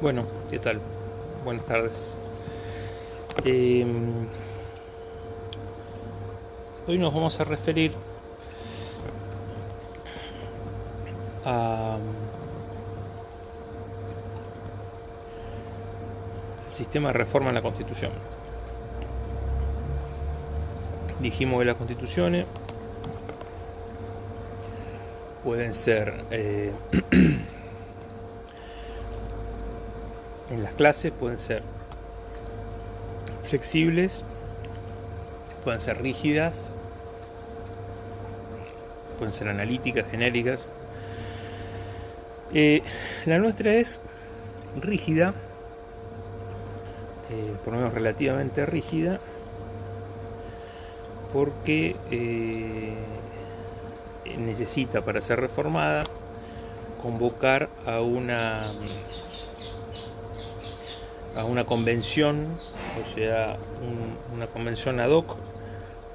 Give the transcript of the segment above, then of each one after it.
Bueno, ¿qué tal? Buenas tardes. Hoy nos vamos a referir al sistema de reforma en la Constitución. Dijimos que las constituciones pueden ser en las clases, pueden ser flexibles, pueden ser rígidas, pueden ser analíticas, genéricas. La nuestra es rígida, por lo menos relativamente rígida, porque necesita, para ser reformada, convocar a una convención, o sea, una convención ad hoc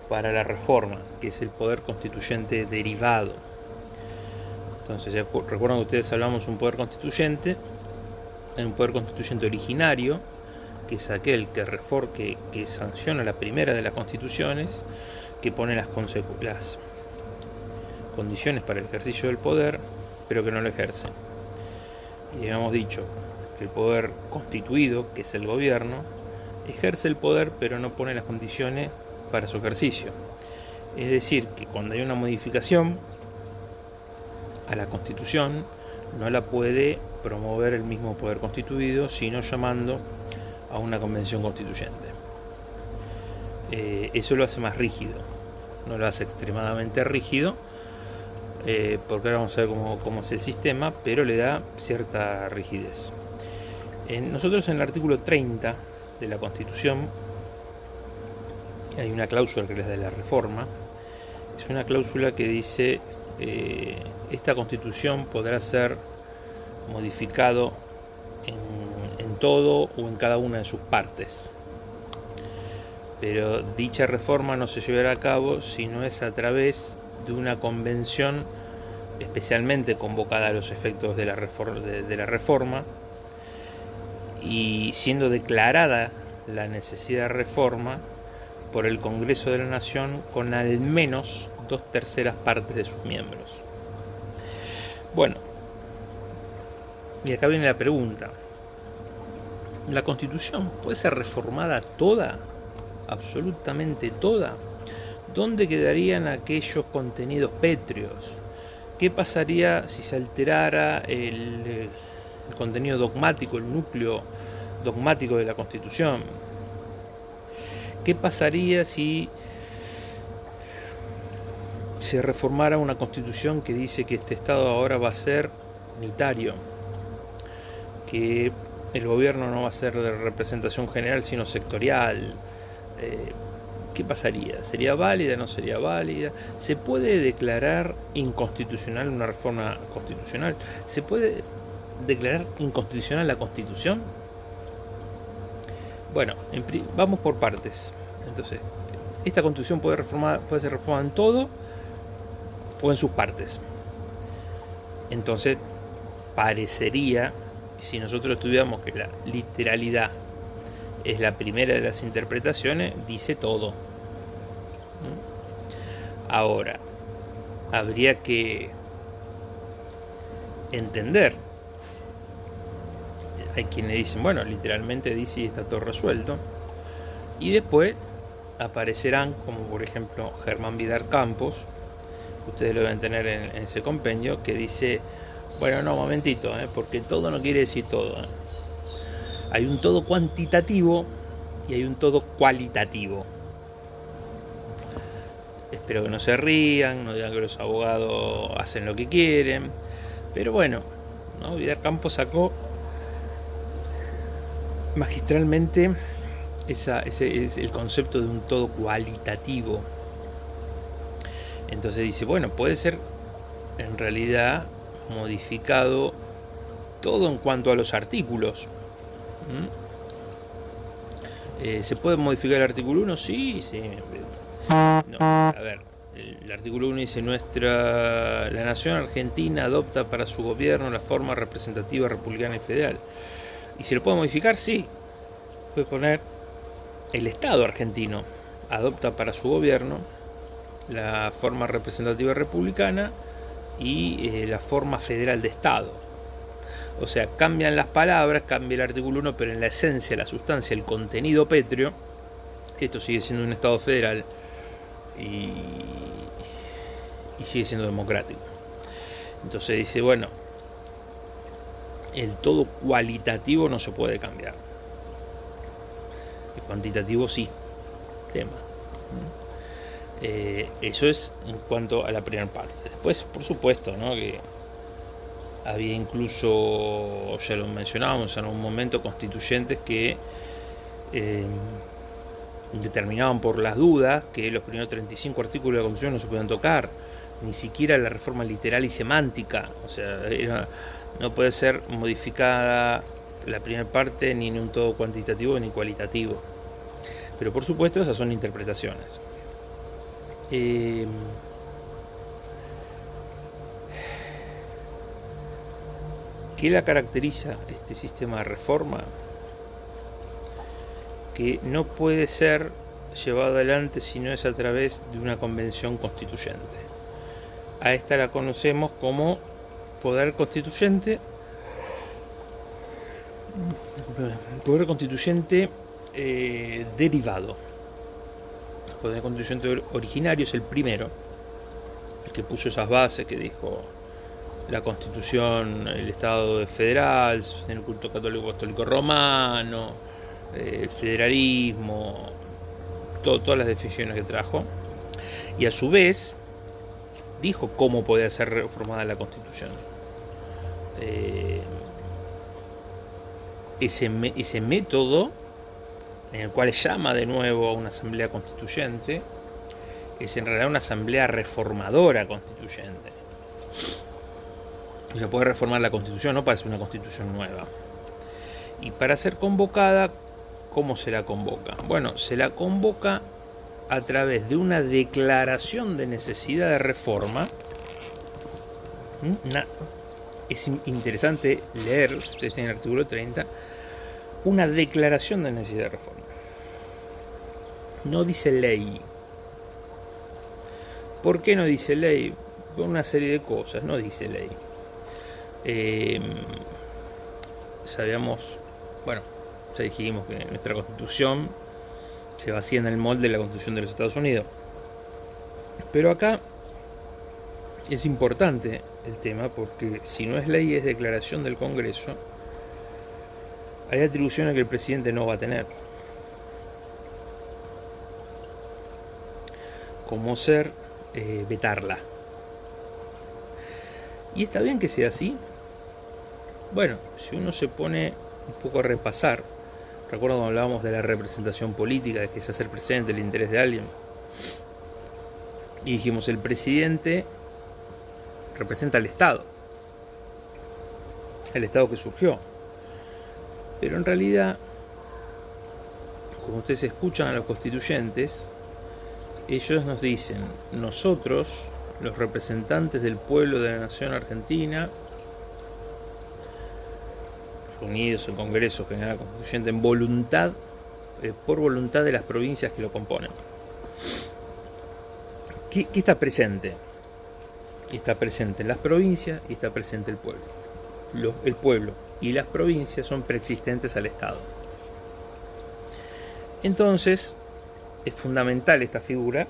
para la reforma, que es el poder constituyente derivado. Entonces, ya recuerdan que ustedes hablamos de un poder constituyente. Hay un poder constituyente originario, que es aquel que sanciona la primera de las constituciones, que pone las condiciones para el ejercicio del poder, pero que no lo ejerce. Y habíamos dicho que el poder constituido, que es el gobierno, ejerce el poder, pero no pone las condiciones para su ejercicio. Es decir, que cuando hay una modificación a la Constitución, no la puede promover el mismo poder constituido, sino llamando a una convención constituyente. Eso lo hace más rígido, no lo hace extremadamente rígido, porque ahora vamos a ver cómo es el sistema, pero le da cierta rigidez. Nosotros en el artículo 30 de la Constitución hay una cláusula que es de la reforma. Es una cláusula que dice esta Constitución podrá ser modificado en todo o en cada una de sus partes, pero dicha reforma no se llevará a cabo si no es a través de una convención especialmente convocada a los efectos de la reforma, y siendo declarada la necesidad de reforma por el Congreso de la Nación con al menos 2/3 partes de sus miembros. Bueno, y acá viene la pregunta: ¿la Constitución puede ser reformada toda? ¿Absolutamente toda? ¿Dónde quedarían aquellos contenidos pétreos? ¿Qué pasaría si se alterara el contenido dogmático, el núcleo dogmático de la Constitución? ¿Qué pasaría si se reformara una Constitución que dice que este Estado ahora va a ser unitario, que el gobierno no va a ser de representación general sino sectorial? ¿Qué pasaría? ¿Sería válida? ¿No sería válida? ¿Se puede declarar inconstitucional una reforma constitucional? ¿Se puede declarar inconstitucional la Constitución? Bueno, vamos por partes. Entonces, esta Constitución puede ser reformada en todo o en sus partes. Entonces, parecería, si nosotros estudiamos que la literalidad es la primera de las interpretaciones, dice todo. Ahora, habría que entender. Hay quienes dicen, bueno, literalmente dice y está todo resuelto. Y después aparecerán, como por ejemplo Germán Vidal Campos, ustedes lo deben tener en ese compendio, que dice, bueno, no, momentito, porque todo no quiere decir todo. Hay un todo cuantitativo y hay un todo cualitativo. Espero que no se rían, no digan que los abogados hacen lo que quieren, pero bueno, ¿no? Vidal Campos sacó magistralmente ese es el concepto de un todo cualitativo. Entonces dice, bueno, puede ser en realidad modificado todo en cuanto a los artículos. ¿Se puede modificar el artículo 1? Sí. No, a ver, el artículo 1 dice, la nación argentina adopta para su gobierno la forma representativa republicana y federal. ¿Y se lo puede modificar? Sí. Puede poner: el Estado argentino adopta para su gobierno la forma representativa republicana y la forma federal de Estado. O sea, cambian las palabras, cambia el artículo 1, pero en la esencia, la sustancia, el contenido pétreo, esto sigue siendo un Estado federal y sigue siendo democrático. Entonces dice, bueno, el todo cualitativo no se puede cambiar. El cuantitativo sí. Tema. Eso es en cuanto a la primera parte. Después, por supuesto, ¿no?, que había incluso, ya lo mencionábamos en un momento, constituyentes que determinaban por las dudas que los primeros 35 artículos de la Constitución no se podían tocar, ni siquiera la reforma literal y semántica. O sea, no puede ser modificada la primera parte ni en un todo cuantitativo ni cualitativo. Pero por supuesto esas son interpretaciones. ¿Qué la caracteriza este sistema de reforma? Que no puede ser llevado adelante si no es a través de una convención constituyente. A esta la conocemos como poder constituyente. Poder constituyente derivado. El poder constituyente originario es el primero, el que puso esas bases, que dijo: la Constitución, el Estado federal, el culto católico apostólico romano, el federalismo, todas las definiciones que trajo, y a su vez dijo cómo podía ser reformada la Constitución. Ese método, en el cual llama de nuevo a una asamblea constituyente, es en realidad una asamblea reformadora constituyente. O sea, puede reformar la Constitución, no para hacer una Constitución nueva. Y para ser convocada, ¿cómo se la convoca? Bueno, se la convoca a través de una declaración de necesidad de reforma. Es interesante leer, ustedes tienen el artículo 30, una declaración de necesidad de reforma. No dice ley. ¿Por qué no dice ley? Por una serie de cosas, no dice ley. Sabíamos, bueno, ya dijimos que nuestra Constitución se vacía en el molde de la Constitución de los Estados Unidos. Pero acá es importante el tema, porque si no es ley, es declaración del Congreso. Hay atribuciones que el presidente no va a tener, como ser vetarla. Y está bien que sea así. Bueno, si uno se pone un poco a repasar, recuerdo cuando hablábamos de la representación política, de que es hacer presente el interés de alguien, y dijimos: el presidente representa al Estado, el Estado que surgió. Pero en realidad, como ustedes escuchan a los constituyentes, ellos nos dicen: nosotros, los representantes del pueblo de la nación argentina, reunidos en Congreso General Constituyente en voluntad, por voluntad de las provincias que lo componen. ¿Qué está presente? Está presente las provincias y está presente el pueblo. El pueblo y las provincias son preexistentes al Estado. Entonces, es fundamental esta figura,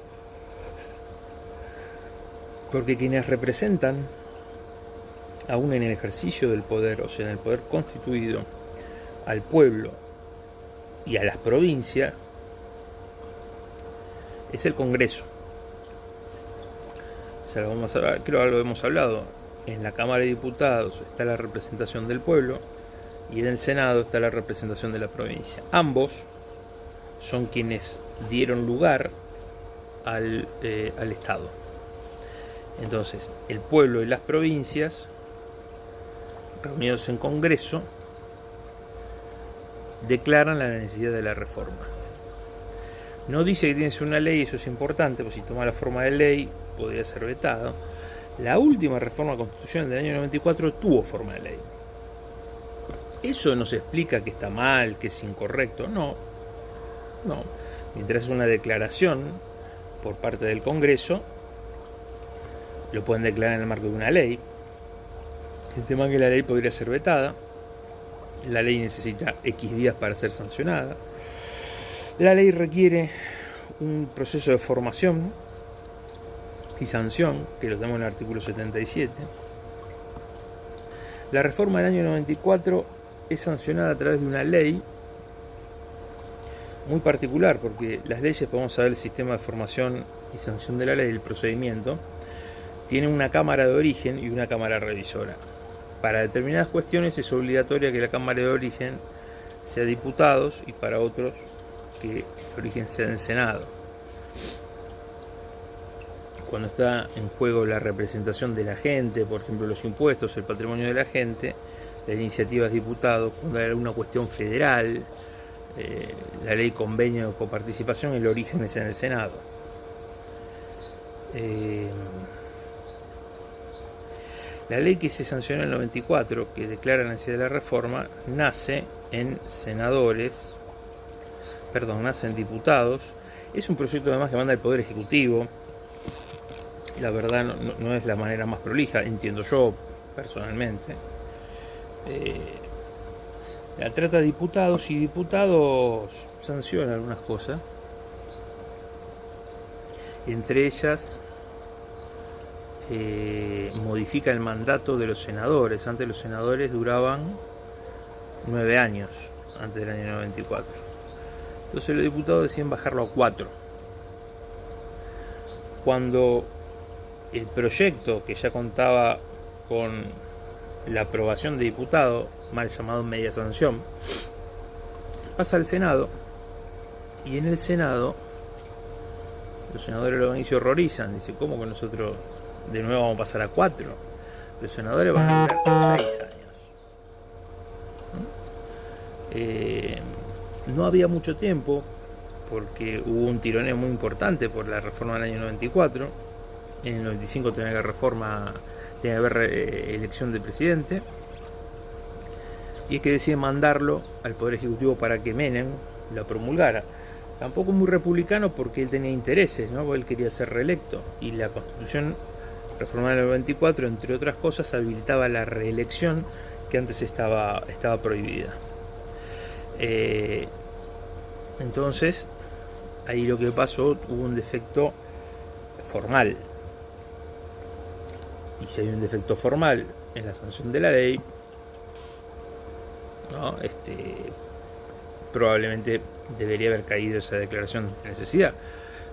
porque quienes representan, aún en el ejercicio del poder, o sea, en el poder constituido, al pueblo y a las provincias, es el Congreso. O sea, creo que lo hemos hablado. En la Cámara de Diputados está la representación del pueblo y en el Senado está la representación de la provincia. Ambos son quienes dieron lugar al Estado. Entonces, el pueblo y las provincias, reunidos en Congreso, declaran la necesidad de la reforma. No dice que tiene que ser una ley, eso es importante, porque si toma la forma de ley podría ser vetado. La última reforma constitucional del año 94 tuvo forma de ley. ¿Eso nos explica que está mal, que es incorrecto? No. Mientras es una declaración por parte del Congreso, lo pueden declarar en el marco de una ley. El tema es que la ley podría ser vetada. La ley necesita X días para ser sancionada. La ley requiere un proceso de formación y sanción, que lo tenemos en el artículo 77. La reforma del año 94 es sancionada a través de una ley muy particular, porque las leyes, podemos saber el sistema de formación y sanción de la ley, el procedimiento, tiene una cámara de origen y una cámara revisora. Para determinadas cuestiones es obligatoria que la cámara de origen sea diputados y para otros que el origen sea del Senado. Cuando está en juego la representación de la gente, por ejemplo los impuestos, el patrimonio de la gente, la iniciativa es diputado. Cuando hay alguna cuestión federal, la ley convenio de coparticipación, el origen es en el Senado. La ley que se sancionó en el 94, que declara la necesidad de la reforma, nace en diputados. Es un proyecto además que manda el Poder Ejecutivo. La verdad no es la manera más prolija, entiendo yo personalmente. La trata de diputados y diputados sanciona algunas cosas. Entre ellas, modifica el mandato de los senadores. Antes los senadores duraban 9 años, antes del año 94. Entonces los diputados deciden bajarlo a 4. Cuando el proyecto, que ya contaba con la aprobación de diputados, mal llamado media sanción, pasa al Senado, y en el Senado los senadores lo ven y se horrorizan. Dicen, ¿cómo que nosotros de nuevo vamos a pasar a 4? Los senadores van a durar 6 años. No había mucho tiempo, porque hubo un tironeo muy importante por la reforma del año 94. En el 95 tenía que haber elección de presidente. Y es que deciden mandarlo al Poder Ejecutivo para que Menem la promulgara. Tampoco muy republicano, porque él tenía intereses, ¿no? Porque él quería ser reelecto. Y la Constitución reformada en el 94, entre otras cosas, habilitaba la reelección, que antes estaba prohibida. Entonces, ahí lo que pasó, hubo un defecto formal. Y si hay un defecto formal en la sanción de la ley, ¿no? Probablemente debería haber caído esa declaración de necesidad.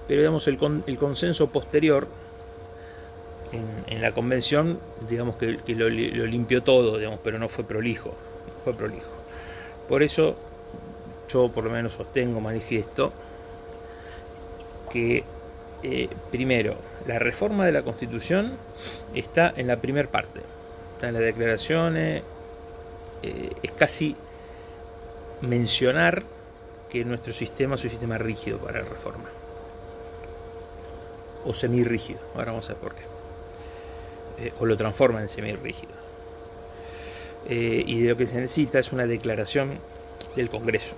Pero digamos, el consenso posterior en la convención, digamos que lo limpió todo, digamos, pero no fue prolijo. Por eso yo por lo menos sostengo, manifiesto, que primero, la reforma de la Constitución está en la primera parte, está en las declaraciones. Es casi mencionar que nuestro sistema es un sistema rígido para la reforma, o semirrígido. Ahora vamos a ver por qué. O lo transforma en semirrígido. Y de lo que se necesita es una declaración del Congreso.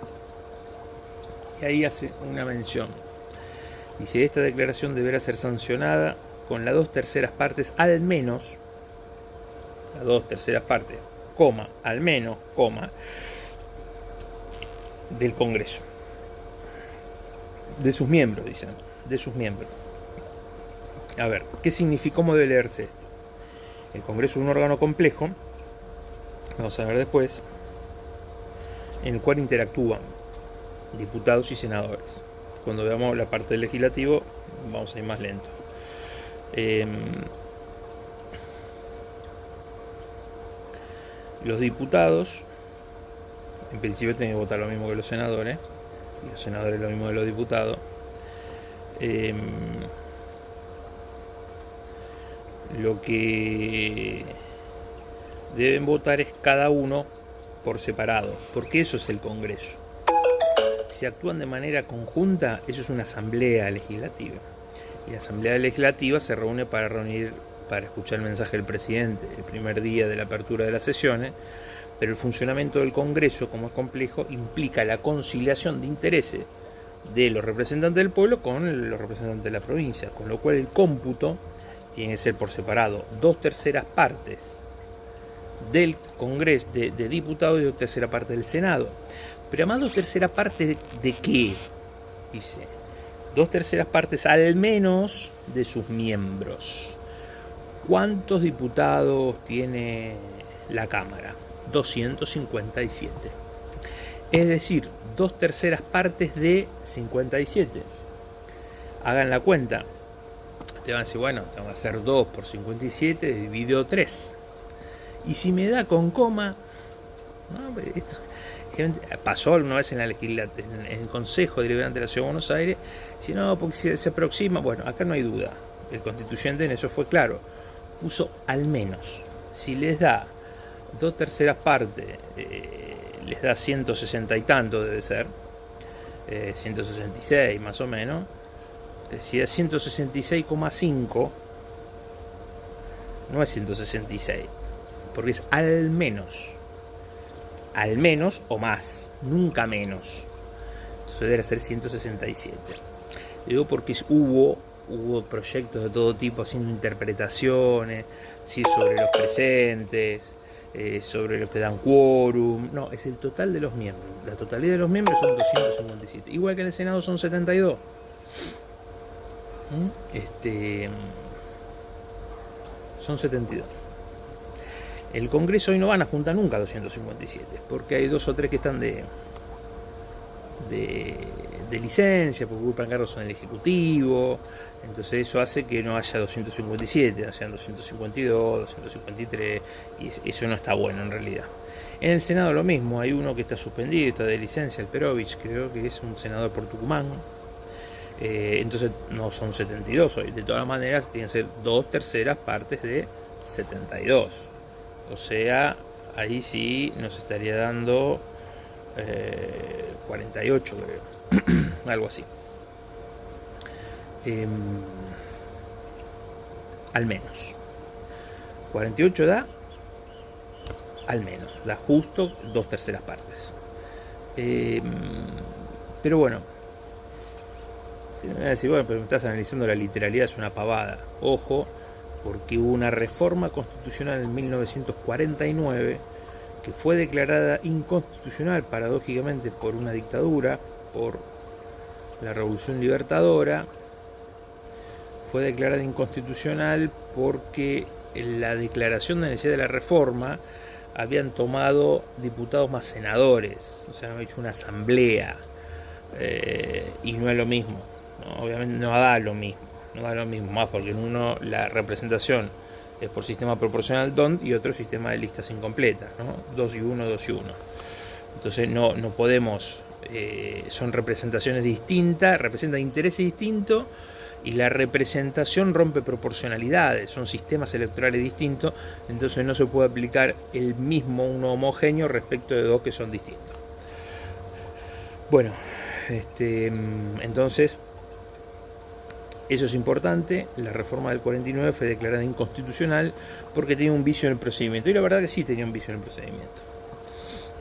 Y ahí hace una mención. Dice, esta declaración deberá ser sancionada con las 2/3 partes, al menos, las 2/3 partes, al menos, del Congreso. De sus miembros, dicen, de sus miembros. A ver, ¿qué significa? ¿Cómo debe leerse esto? El Congreso es un órgano complejo, vamos a ver después, en el cual interactúan diputados y senadores. Cuando veamos la parte del legislativo, vamos a ir más lento. Los diputados, en principio, tienen que votar lo mismo que los senadores, y los senadores lo mismo que los diputados. Lo que deben votar es cada uno por separado, porque eso es el Congreso. Si actúan de manera conjunta, eso es una asamblea legislativa. Y la asamblea legislativa se reúne para escuchar el mensaje del presidente el primer día de la apertura de las sesiones, Pero el funcionamiento del Congreso, como es complejo, implica la conciliación de intereses de los representantes del pueblo con los representantes de la provincia, con lo cual el cómputo tiene que ser por separado 2/3 partes del Congreso de diputados y 2/3 parte del Senado. Pero además 2/3 parte de qué, dice, 2/3 partes al menos de sus miembros. ¿Cuántos diputados tiene la Cámara? 257. Es decir, 2/3 partes de 57. Hagan la cuenta. Te van a decir, bueno, tengo que hacer 2 por 57 dividido 3. Y si me da con coma, ¿no? Esto pasó alguna vez en el Consejo Deliberante de la Ciudad de Buenos Aires, si no, porque se aproxima, bueno, acá no hay duda. El constituyente en eso fue claro. Puso al menos. Si les da 2/3 partes, les da 160 y tanto, debe ser, 166 más o menos. Si es 166,5, no es 166, porque es al menos o más, nunca menos. Entonces debe ser 167. Digo porque hubo proyectos de todo tipo, haciendo interpretaciones, ¿sí? Sobre los presentes, sobre los que dan quórum. No, es el total de los miembros. La totalidad de los miembros son 257. Igual que en el Senado son 72. Son 72. El Congreso hoy no van a juntar nunca 257, porque hay 2 o 3 que están de licencia, porque ocupan cargos en el Ejecutivo. Entonces eso hace que no haya 257, sean 252, 253, y eso no está bueno en realidad. En el Senado lo mismo, hay uno que está suspendido, está de licencia, el Perovich, creo que es un senador por Tucumán. Entonces no son 72 hoy, de todas maneras tienen que ser 2/3 partes de 72. O sea, ahí sí nos estaría dando 48, creo. Algo así. Al menos. 48 da, al menos. Da justo 2/3 partes. Pero bueno. Me van a decir, bueno, pero me estás analizando la literalidad, es una pavada. Ojo, porque hubo una reforma constitucional en 1949 que fue declarada inconstitucional, paradójicamente, por una dictadura, por la Revolución Libertadora. Fue declarada inconstitucional porque en la declaración de necesidad de la reforma habían tomado diputados más senadores, o sea, han hecho una asamblea, y no es lo mismo. ¿No? Obviamente no da lo mismo, más porque en uno la representación es por sistema proporcional DONT y otro sistema de listas incompletas, ¿no? 2 y 1, 2 y 1. Entonces no podemos, son representaciones distintas, representan intereses distintos, y la representación rompe proporcionalidades, son sistemas electorales distintos, entonces no se puede aplicar el mismo, uno homogéneo, respecto de dos que son distintos. Bueno, entonces eso es importante. La reforma del 49 fue declarada inconstitucional porque tenía un vicio en el procedimiento. Y la verdad que sí tenía un vicio en el procedimiento.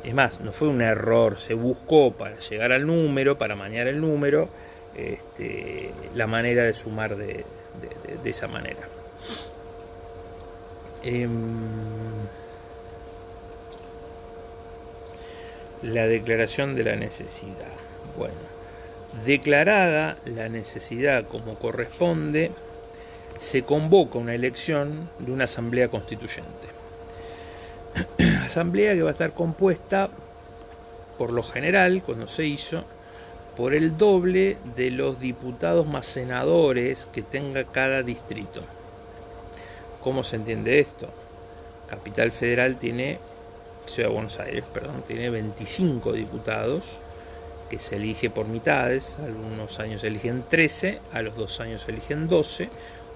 Es más, no fue un error, se buscó para llegar al número, para amañar el número, la manera de sumar de esa manera. La declaración de la necesidad. Bueno, declarada la necesidad como corresponde, se convoca una elección de una asamblea constituyente. Asamblea que va a estar compuesta, por lo general, cuando se hizo, por el doble de los diputados más senadores que tenga cada distrito. ¿Cómo se entiende esto? Capital Federal tiene, Ciudad de Buenos Aires, perdón, tiene 25 diputados, que se elige por mitades. Algunos años se eligen 13, a los 2 años se eligen 12,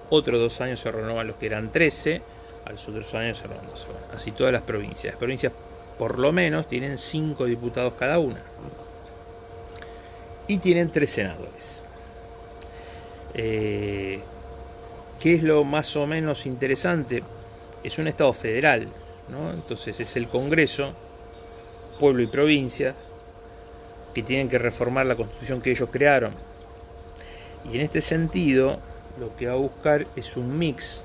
otros 2 años se renuevan los que eran 13, a los otros años se renuevan 12. Bueno, así todas las provincias. Las provincias por lo menos tienen 5 diputados cada una. Y tienen 3 senadores. ¿Qué es lo más o menos interesante? Es un Estado federal, ¿no? Entonces es el Congreso pueblo y provincias, que tienen que reformar la constitución que ellos crearon. Y en este sentido, lo que va a buscar es un mix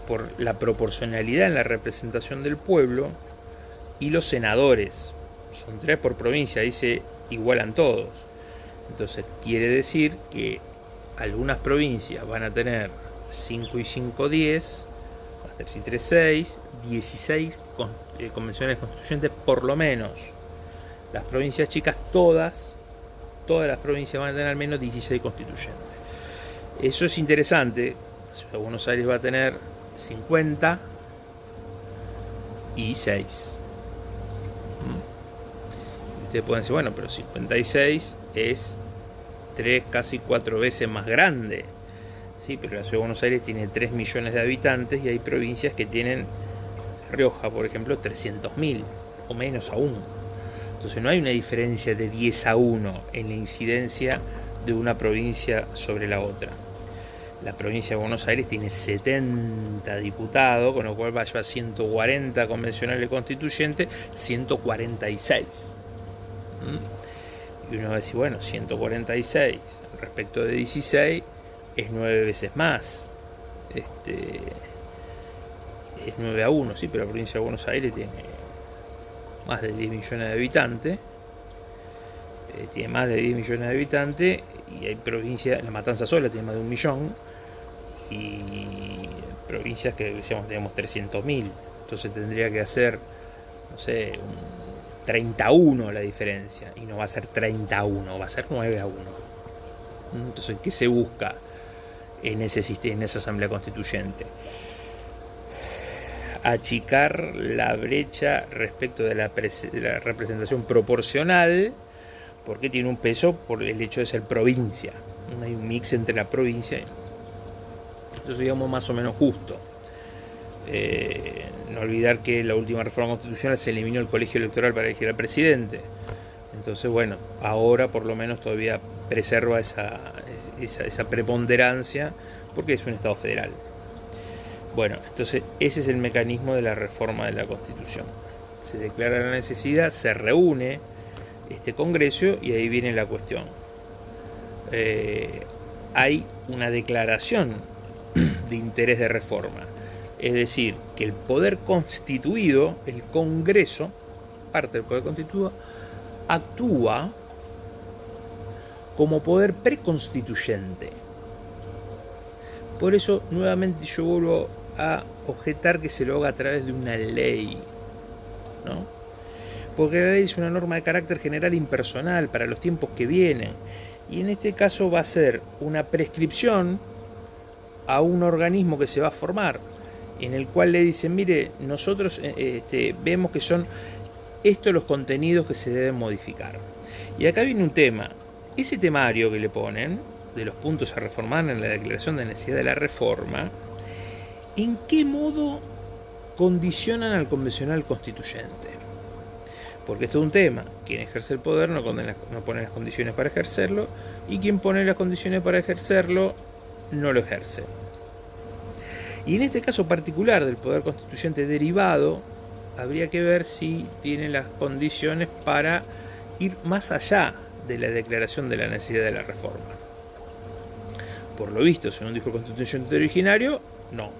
por la proporcionalidad en la representación del pueblo y los senadores. Son 3 por provincia, ahí se igualan todos. Entonces quiere decir que algunas provincias van a tener 5 y 5, 10, 3 y 3, 6, 16 convenciones constituyentes por lo menos. Las provincias chicas, todas las provincias van a tener al menos 16 constituyentes. Eso es interesante. Ciudad de Buenos Aires va a tener 50 y 6. Ustedes pueden decir, bueno, pero 56 es 3, casi 4 veces más grande. Sí, pero la Ciudad de Buenos Aires tiene 3 millones de habitantes y hay provincias que tienen, Rioja, por ejemplo, 300.000 o menos aún. Entonces no hay una diferencia de 10-1 en la incidencia de una provincia sobre la otra. La provincia de Buenos Aires tiene 70 diputados, con lo cual va a llevar 140 convencionales constituyentes, 146. Y uno va a decir, bueno, 146 respecto de 16 es 9 veces más. Es 9-1, sí, pero la provincia de Buenos Aires tiene más de 10 millones de habitantes. Tiene más de 10 millones de habitantes y hay provincias, La Matanza sola tiene más de 1 millón y provincias que decíamos tenemos 300.000. Entonces tendría que hacer, no sé, un 30-1 la diferencia, y no va a ser 30-1, va a ser 9-1. Entonces, ¿qué se busca en ese sistema, en esa asamblea constituyente? Achicar la brecha respecto de la representación proporcional, porque tiene un peso por el hecho de ser provincia. Hay un mix entre la provincia y... Entonces, digamos, más o menos justo. No olvidar que en la última reforma constitucional se eliminó el colegio electoral para elegir al presidente. Entonces, bueno, ahora por lo menos todavía preserva esa preponderancia porque es un Estado federal. Bueno, entonces ese es el mecanismo de la reforma de la Constitución. Se declara la necesidad, se reúne este Congreso y ahí viene la cuestión. Hay una declaración de interés de reforma. Es decir, que el poder constituido, el Congreso, parte del poder constituido, actúa como poder preconstituyente. Por eso, nuevamente, yo vuelvo a objetar que se lo haga a través de una ley, ¿no? Porque la ley es una norma de carácter general impersonal para los tiempos que vienen. Y en este caso va a ser una prescripción a un organismo que se va a formar, en el cual le dicen, mire, nosotros vemos que son estos los contenidos que se deben modificar. Y acá viene un tema. Ese temario que le ponen, de los puntos a reformar en la declaración de necesidad de la reforma, ¿en qué modo condicionan al convencional constituyente? Porque esto es un tema. Quien ejerce el poder no pone las condiciones para ejercerlo, y quien pone las condiciones para ejercerlo no lo ejerce. Y en este caso particular del poder constituyente derivado, habría que ver si tiene las condiciones para ir más allá de la declaración de la necesidad de la reforma. Por lo visto, según dijo el constituyente originario, no.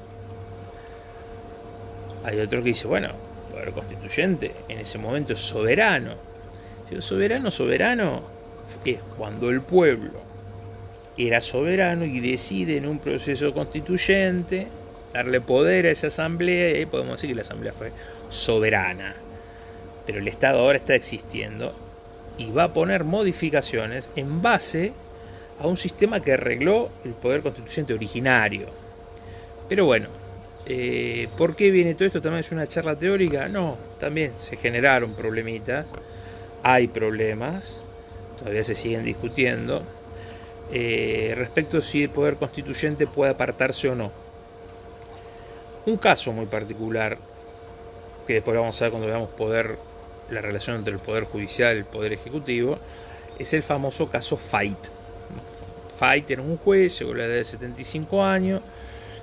Hay otro que dice, bueno, el poder constituyente en ese momento es soberano. Soberano es cuando el pueblo era soberano y decide en un proceso constituyente darle poder a esa asamblea, y ahí podemos decir que la asamblea fue soberana. Pero el Estado ahora está existiendo y va a poner modificaciones en base a un sistema que arregló el poder constituyente originario. Pero bueno, ¿por qué viene todo esto? ¿También es una charla teórica? No, también se generaron problemitas, hay problemas, todavía se siguen discutiendo, respecto a si el poder constituyente puede apartarse o no. Un caso muy particular, que después vamos a ver cuando veamos la relación entre el Poder Judicial y el Poder Ejecutivo, es el famoso caso Fait. Fait era un juez, llegó a la edad de 75 años,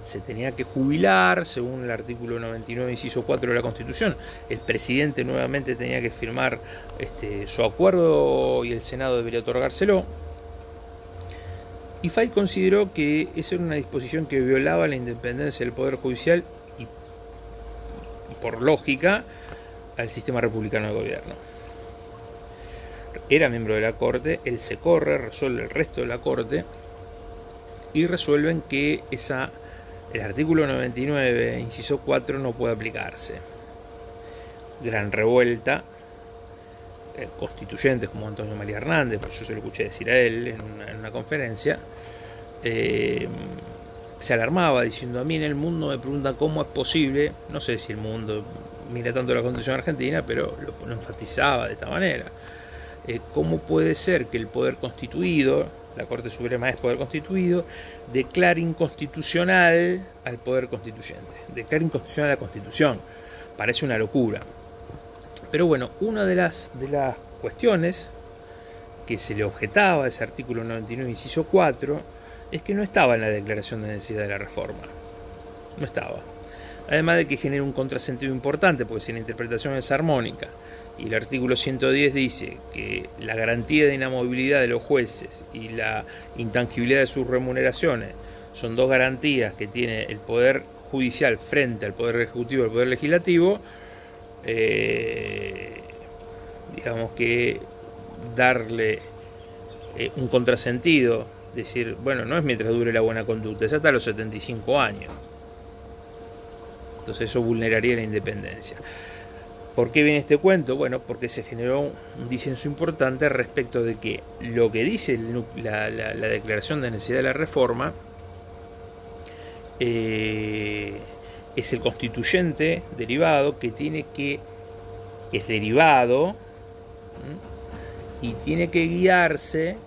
se tenía que jubilar, según el artículo 99, inciso 4 de la Constitución. El presidente nuevamente tenía que firmar su acuerdo y el Senado debería otorgárselo. Y Fay consideró que esa era una disposición que violaba la independencia del Poder Judicial y por lógica, al sistema republicano de gobierno. Era miembro de la Corte, él se corre, resuelve el resto de la Corte y resuelven que el artículo 99, inciso 4, no puede aplicarse. Gran revuelta, constituyentes como Antonio María Hernández, pues yo se lo escuché decir a él en una conferencia, se alarmaba diciendo: a mí en el mundo me preguntan cómo es posible, no sé si el mundo mira tanto la Constitución argentina, pero lo enfatizaba de esta manera, cómo puede ser que el poder constituido, la Corte Suprema es poder constituido, declare inconstitucional al poder constituyente, declare inconstitucional a la Constitución. Parece una locura. Pero bueno, una de las cuestiones que se le objetaba a ese artículo 99, inciso 4, es que no estaba en la declaración de necesidad de la reforma. No estaba. Además de que genera un contrasentido importante, porque si la interpretación es armónica y el artículo 110 dice que la garantía de inamovilidad de los jueces y la intangibilidad de sus remuneraciones son dos garantías que tiene el Poder Judicial frente al Poder Ejecutivo y al Poder Legislativo, digamos que darle un contrasentido, decir, bueno, no es mientras dure la buena conducta, es hasta los 75 años. Entonces eso vulneraría la independencia. ¿Por qué viene este cuento? Bueno, porque se generó un disenso importante respecto de que lo que dice la declaración de necesidad de la reforma es el constituyente derivado que es derivado y tiene que guiarse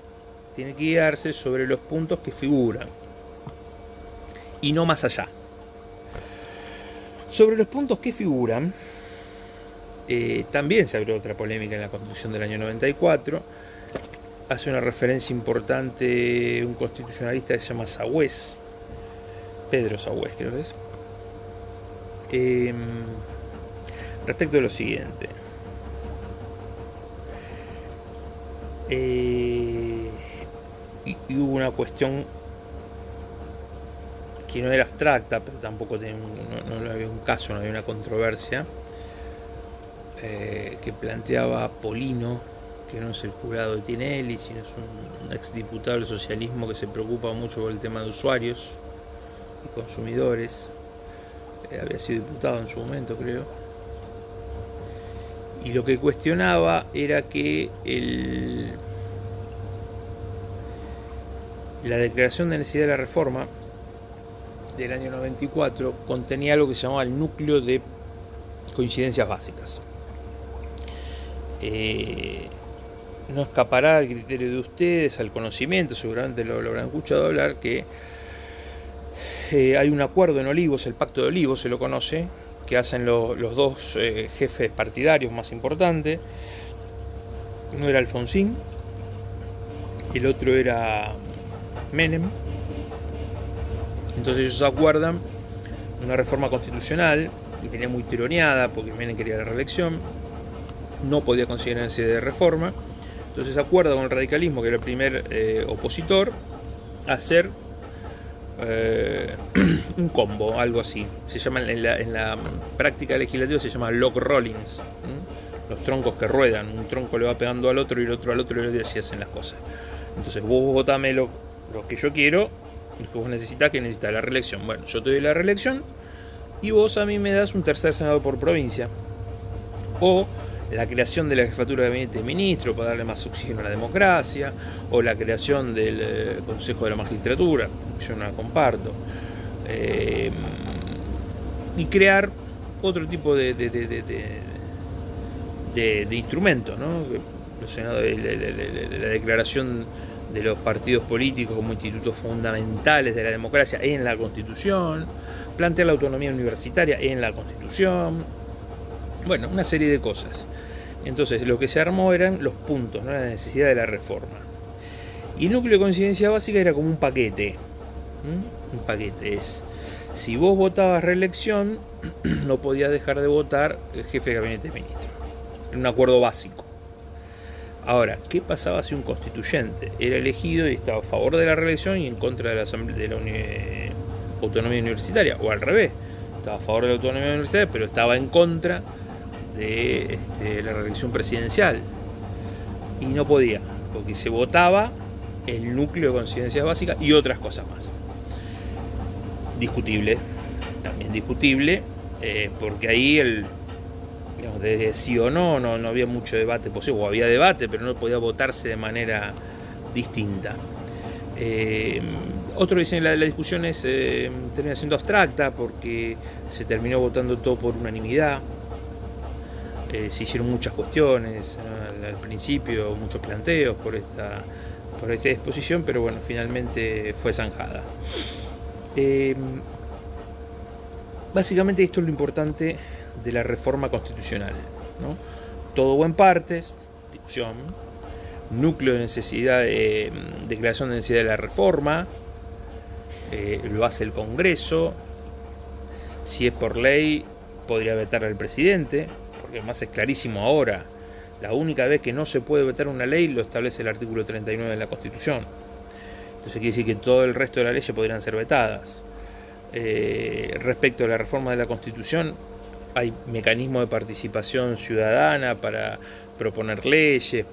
sobre los puntos que figuran y no más allá. Sobre los puntos que figuran, también se abrió otra polémica en la Constitución del año 94. Hace una referencia importante un constitucionalista que se llama Sagüez, Pedro Sagüez creo que es, respecto de lo siguiente. Y hubo una cuestión que no era abstracta, pero tampoco no había un caso, no había una controversia, que planteaba Polino, que no es el jurado de Tinelli, sino es un exdiputado del socialismo que se preocupa mucho por el tema de usuarios y consumidores. Había sido diputado en su momento, creo. Y lo que cuestionaba era que la declaración de necesidad de la reforma del año 94 contenía algo que se llamaba el núcleo de coincidencias básicas. No escapará al criterio de ustedes, al conocimiento, seguramente lo habrán escuchado hablar, que hay un acuerdo en Olivos, el Pacto de Olivos se lo conoce, que hacen los dos jefes partidarios más importantes. Uno era Alfonsín, el otro era Menem. Entonces ellos acuerdan una reforma constitucional que venía muy tironeada porque Menem quería la reelección, no podía conseguir necesidad de reforma. Entonces acuerda con el radicalismo, que era el primer opositor, hacer un combo, algo así. Se llama en la práctica legislativa se llama log rollings, los troncos que ruedan. Un tronco le va pegando al otro y el otro al otro, y así hacen las cosas. Entonces vos votame lo que yo quiero, lo que vos necesitas, que necesitas la reelección. Bueno, yo te doy la reelección y vos a mí me das un tercer senador por provincia, o la creación de la jefatura de gabinete de ministro para darle más oxígeno a la democracia, o la creación del Consejo de la Magistratura, que yo no la comparto, y crear otro tipo de instrumentos, ¿no? La declaración de los partidos políticos como institutos fundamentales de la democracia en la Constitución, plantear la autonomía universitaria en la Constitución, bueno, una serie de cosas. Entonces lo que se armó eran los puntos, ¿no? La necesidad de la reforma. Y el núcleo de coincidencia básica era como un paquete. Un paquete es: Si vos votabas reelección, no podías dejar de votar el jefe de gabinete de ministros. Era un acuerdo básico. Ahora, ¿qué pasaba si un constituyente era elegido y estaba a favor de la reelección y en contra de la autonomía universitaria? O al revés, estaba a favor de la autonomía universitaria, pero estaba en contra de la reelección presidencial. Y no podía, porque se votaba el núcleo de coincidencias básicas y otras cosas más. Discutible, también discutible, porque ahí de sí o no había mucho debate posible, o había debate, pero no podía votarse de manera distinta. Otros dicen que la discusión termina siendo abstracta porque se terminó votando todo por unanimidad. Se hicieron muchas cuestiones, ¿no? Al principio, muchos planteos por esta disposición, pero bueno, finalmente fue zanjada. Básicamente esto es lo importante de la reforma constitucional, ¿no? Todo o en partes, discusión, núcleo de necesidad de declaración de necesidad de la reforma, lo hace el Congreso, si es por ley podría vetar al presidente, porque además es clarísimo ahora, la única vez que no se puede vetar una ley lo establece el artículo 39 de la Constitución. Entonces quiere decir que todo el resto de las leyes podrían ser vetadas. Respecto a la reforma de la Constitución, hay mecanismos de participación ciudadana para proponer leyes,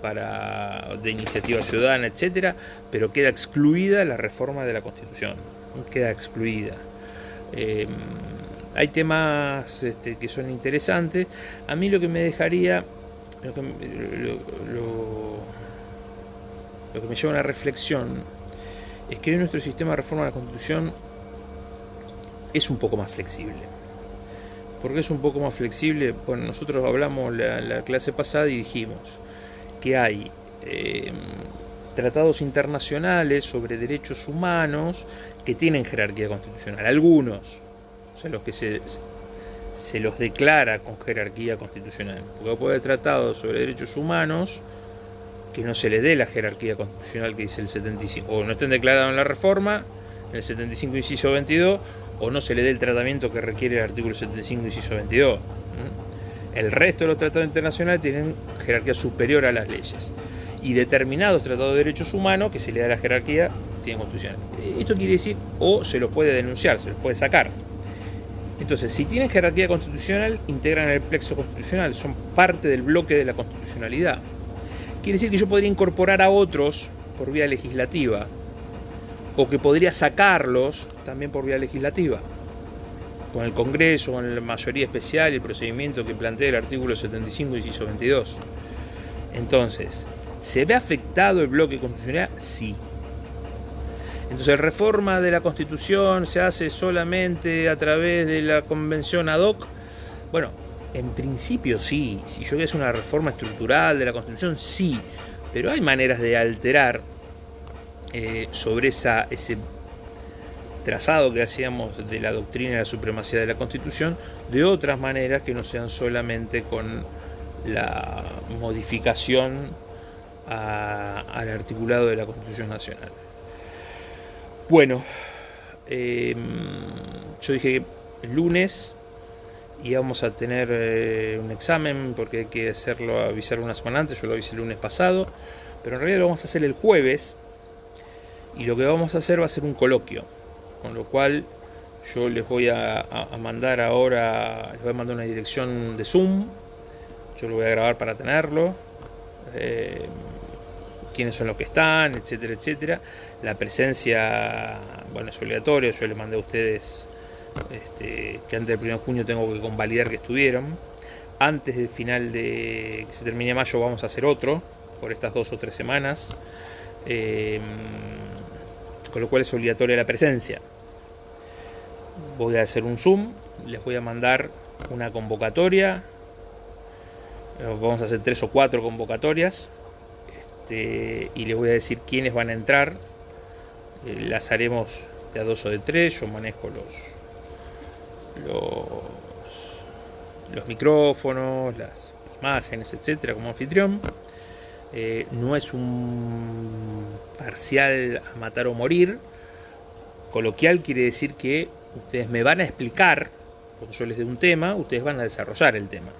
de iniciativa ciudadana, etcétera, pero queda excluida la reforma de la Constitución. Queda excluida. Hay temas que son interesantes. A mí lo que me dejaría, lo que me lleva a una reflexión, es que hoy nuestro sistema de reforma de la Constitución es un poco más flexible. ¿Por qué es un poco más flexible? Bueno, nosotros hablamos la clase pasada y dijimos que hay tratados internacionales sobre derechos humanos que tienen jerarquía constitucional. Algunos, o sea, los que se los declara con jerarquía constitucional. Porque puede haber tratados sobre derechos humanos que no se le dé la jerarquía constitucional que dice el 75, o no estén declarados en la reforma, en el 75 inciso 22, o no se le dé el tratamiento que requiere el artículo 75 inciso 22. El resto de los tratados internacionales tienen jerarquía superior a las leyes. Y determinados tratados de derechos humanos que se le da la jerarquía tienen constitucional. Esto quiere decir, o se los puede denunciar, se los puede sacar. Entonces, si tienen jerarquía constitucional, integran el plexo constitucional, son parte del bloque de la constitucionalidad. Quiere decir que yo podría incorporar a otros por vía legislativa, o que podría sacarlos también por vía legislativa, con el Congreso, con la mayoría especial y el procedimiento que plantea el artículo 75 inciso 22. Entonces, ¿se ve afectado el bloque constitucional? Sí. Entonces, ¿la reforma de la Constitución se hace solamente a través de la convención ad hoc? Bueno, en principio sí. Si yo quiero una reforma estructural de la Constitución, sí. Pero hay maneras de alterar sobre ese trazado que hacíamos de la doctrina de la supremacía de la Constitución, de otras maneras que no sean solamente con la modificación al articulado de la Constitución Nacional. Bueno, yo dije que el lunes íbamos a tener un examen porque hay que avisar una semana antes. Yo lo avisé el lunes pasado, pero en realidad lo vamos a hacer el jueves, y lo que vamos a hacer va a ser un coloquio, con lo cual yo les voy a mandar ahora, les voy a mandar una dirección de Zoom, yo lo voy a grabar para tenerlo, quiénes son los que están, etcétera, etcétera. La presencia, bueno, es obligatoria. Yo les mandé a ustedes que antes del 1 de junio tengo que convalidar que estuvieron. Antes del final de que se termine mayo vamos a hacer otro, por estas 2 o 3 semanas, con lo cual es obligatoria la presencia. Voy a hacer un Zoom, les voy a mandar una convocatoria, vamos a hacer 3 o 4 convocatorias, y les voy a decir quiénes van a entrar. Las haremos de a 2 o de 3. Yo manejo los micrófonos, las imágenes, etcétera, como anfitrión. No es un parcial a matar o morir. Coloquial quiere decir que ustedes me van a explicar, cuando yo les dé un tema, ustedes van a desarrollar el tema.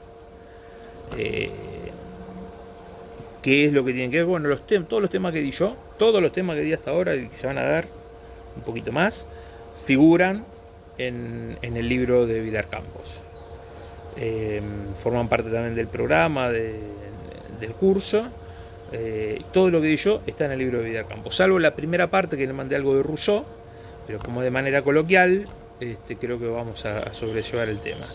¿Qué es lo que tienen que ver? Bueno, todos los temas que di yo, todos los temas que di hasta ahora y que se van a dar un poquito más, figuran en el libro de Vidar Campos. Forman parte también del programa, del curso. Todo lo que di yo está en el libro de Vidar Campos, salvo la primera parte que le mandé algo de Rousseau, pero como de manera coloquial, creo que vamos a sobrellevar el tema.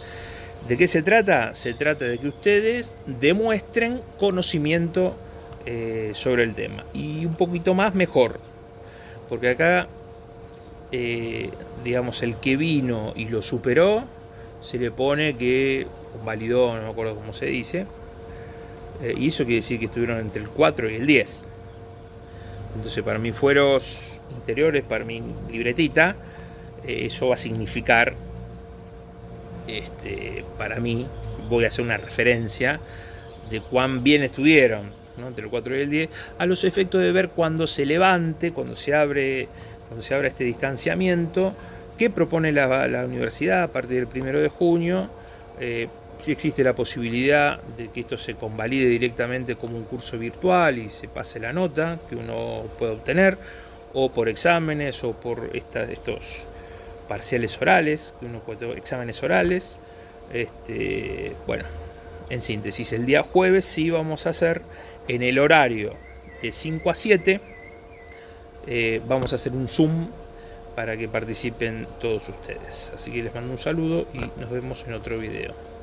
¿De qué se trata? Se trata de que ustedes demuestren conocimiento sobre el tema, y un poquito más mejor, porque acá, digamos, el que vino y lo superó, se le pone que validó, no me acuerdo cómo se dice, y eso quiere decir que estuvieron entre el 4 y el 10. Entonces, para mis fueros interiores, para mi libretita, eso va a significar, para mí, voy a hacer una referencia de cuán bien estuvieron, ¿no? Entre el 4 y el 10, a los efectos de ver cuando se levante, cuando se abra este distanciamiento que propone la universidad a partir del 1 de junio, si existe la posibilidad de que esto se convalide directamente como un curso virtual y se pase la nota que uno puede obtener, o por exámenes, o por estos parciales orales, que uno puede, exámenes orales. Bueno, en síntesis, el día jueves sí vamos a hacer en el horario de 5 a 7, vamos a hacer un Zoom para que participen todos ustedes. Así que les mando un saludo y nos vemos en otro video.